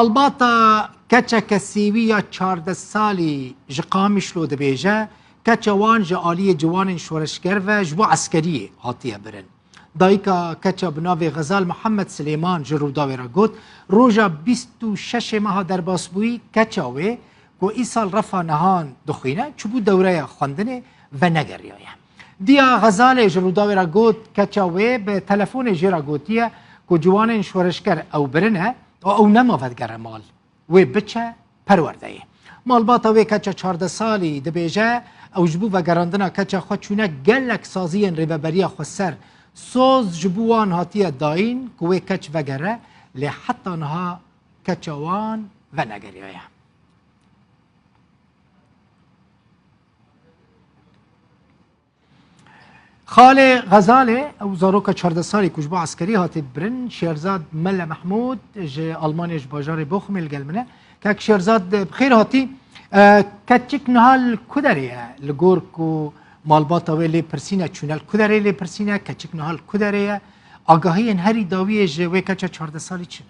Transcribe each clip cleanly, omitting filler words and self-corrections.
الباتا کچه کسیوی 14 سالی جقامش رو دبیجه کچه وان جعالی جوان شورشگر و جبو عسکری هاتیه برن دایکا کچه بناوی غزال محمد سلیمان جروداوی را گوت روژا 26 ماه در باسبوی کچه وی که ای سال رفا نهان دخوینه چبو دوره خواندنه و نگریایه دیا غزال جروداوی را گوت کچه وی به تلفون جیرا گوتیه که جوان شورشگر او برنه او نمافدگر مال وی بچه پرورده ای مال باتا وی کچه 14 سالی دبیجه او جبو و گراندنا کچه خود چونه گلک سازی ریببری خود سر سوز جبوان هاتیه داین که وی کچ وگره لی حتی نها کچوان و نگریه خال غزاله او زاروک 14 سالی کجبو عسکری هاتی برن شیرزاد مل محمود جه آلمانیش باجار بخمل گلمنه که شیرزاد بخیر هاتی کچک نهال کدریه لگور کو مالباتا وی پرسینه چونل کدره لی پرسینه کچک نهال کدریه آگاهی هری داویه جه وی کچه 14 سالی چنه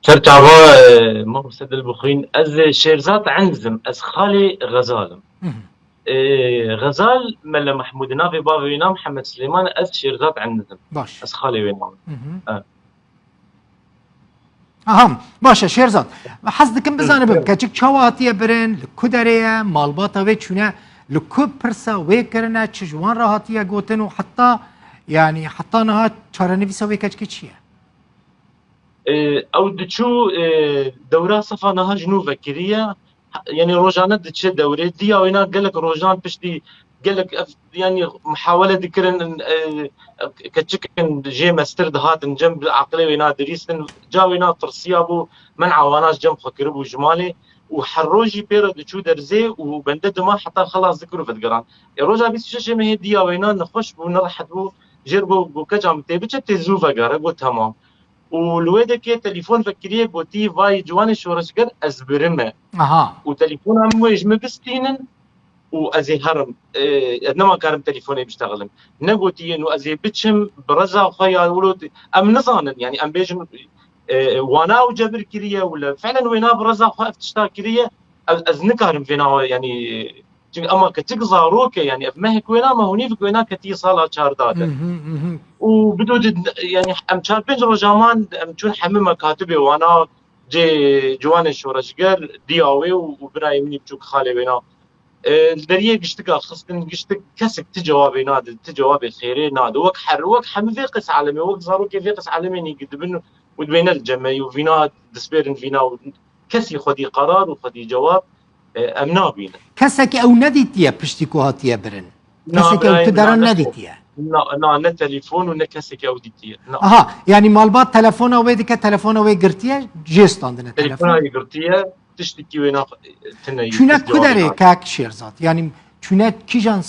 شرطاوا مرسد البخين از شيرزات عندزم از خالي غزالم غزال ملا محمود نافي بابي وينام محمد سليمان از شيرزات عندزم باش از خالي وينام اهم باشه شیرزاد حزدکم بزنه بم کچک چاواتیه برن لکدریه مالباتا وی چونه لکو پرسا وی کرنه چجوان راحتیه گوتن و حتی يعني حتى نها چارنویسا وی کچکی چیه او دچو دوره صفا نها جنوب كريه يعني روجانا دتش دوره دي او هنا قال لك روجان بشتي قال لك يعني محاوله ذكرن كتشكن جي ماستر دهات جنب عقلي وينا دريسن جا وينا ترسيابو منع واناش جنب خكربو جمالي وحروجي بيرا دتشو درزي وبندد ما حتى خلاص ذكروا فدقران روجا بيس شاشه ما هي دي او هنا نخش ونرحب بو جربو بوكجام تيبتش تزوفا قرا تمام والويدا كي تليفون فكريه بوتي فاي جوان شورشگر از برمه وتليفون هم ويج مبستينن وازي هرم انما كان تليفوني بيشتغلن نقوتي انه ازي بتشم برزا خيا ولود ام نظانا يعني ام بيجم وانا وجبر كريه ولا فعلا وينا برزا خا افتشتا كريه از نكارم فينا يعني اما كتك زاروكه يعني ما هيك وينا ما هوني وينا كتي صاله شارداده وبدود يعني ام چار پنج روزامان ام چون همه مکاتبه وانا جوان شورشگر دیاوی و برای منی بچوک خاله بینا دریه گشتک خستن گشتک کسک تجواب ناد تجواب خیره ناد وک حر وک هم في قص عالمي وک زارو كيف قص عالمي نقدبن ودبين الجمع وفينا دسبيرن فينا كسي خدي قرار وخدي جواب امنا بينا كسك او نديتيه بشتكو هاتيه برن كسك او تدرن نديتيه لا تليفون ولا كاسك اوديتيه اها يعني مالبات تلفونه ويدك تلفونه وي قرتيه جيستاندنا تلفونه قرتيه تشتكي وينا تني چونه كدري كاك شيرزات يعني چونه كيجان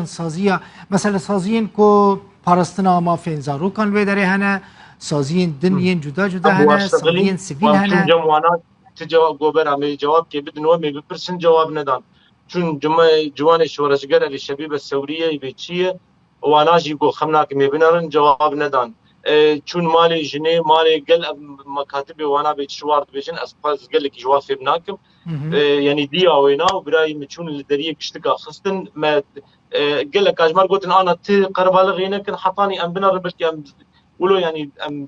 سازيه مثلا سازين كو پارستنا ما فينزارو كان ويدري هنا سازين دنيين جدا هنا سازين سيفيل هنا جمعانات تجاوب گوبر عمي جواب كي بدن ومي بپرسن جواب ندان چون جوان شورشگر علی شبیب الثوریه بیچیه وانا جیگو خمناک میبنرن جواب ندان چون مالی جنه مالی قل مكاتب وانا بيتشوار بيجن اسقاز قال لك جواب في بناكم يعني دي اوينا وبراي مچون الدريه كشتكا خستن ما قال لك اجمال قلت انا قرب لغينا كن حطاني ام بنر بلكي ام ولو يعني ام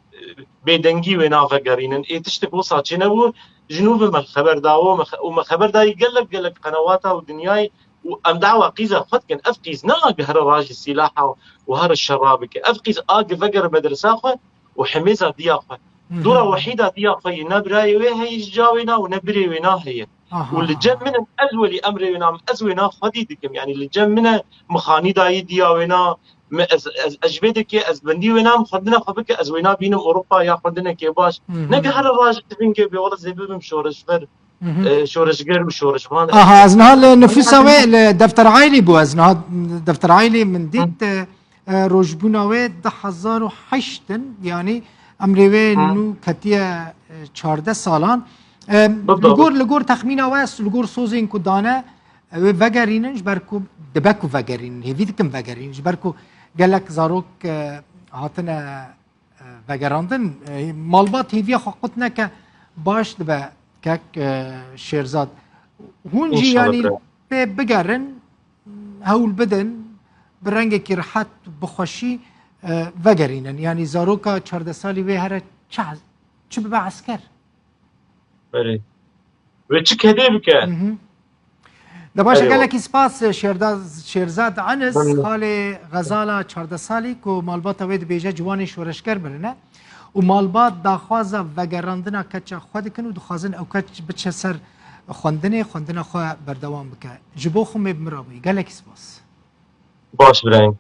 بيدنجي وينا فقرينن اي تشتك وصا شنو جنوب ما خبر داو وما خبر داي قال لك قنواتها ودنياي وام دعوه قيزه خد كان افقيز ناق هر راجل السلاحه وهر الشرابك افقيز اق فقر مدرسه وحميزه دياقه دوره وحيده دياقه نبراي وهي جاوينا ونبري وينا هي واللي جم من ازولي امري وينا ازوينا خديدكم يعني اللي جم من مخاني داي دياوينا اجبدك از بندي وينام خدنا خبك از وينا بين اوروبا يا خدنا كي باش نقهر الراجل تبين كي والله زي بهم شورش فر شورش غير وشورش فلان ازنها نفسها دفتر عائلي بو ازنها دفتر عائلي من ديت روجبوناوي 2008 يعني امريوي نو كتيه 14 سالان لگور تخمينا واس لگور سوزين كدانه وگرينج بركو دبكو وگرين هيفيدكم وگرين بركو قال لك زاروك هاتنا وگراندن مالبات هیویا خود نکه باش دبه کک شیرزاد هونجی یعنی بگرن هول بدن برنگ کی راحت بخوشی وگرینن یعنی زاروکا 14 سالی وی هر چه به عسکر بله و چه کده بکه دباشه گله کی سپاس شیرزاد عنس خال غزاله 14 سالی کو مالبات وید بیجه جوان شورشگر برنه و مالبات داخوازه وگراندنا کچ خود کنو دخوازن او کچ بچه سر خوندنه خو بردوام بکه جبو خو مبمرابی گله کی سپاس باش برنگ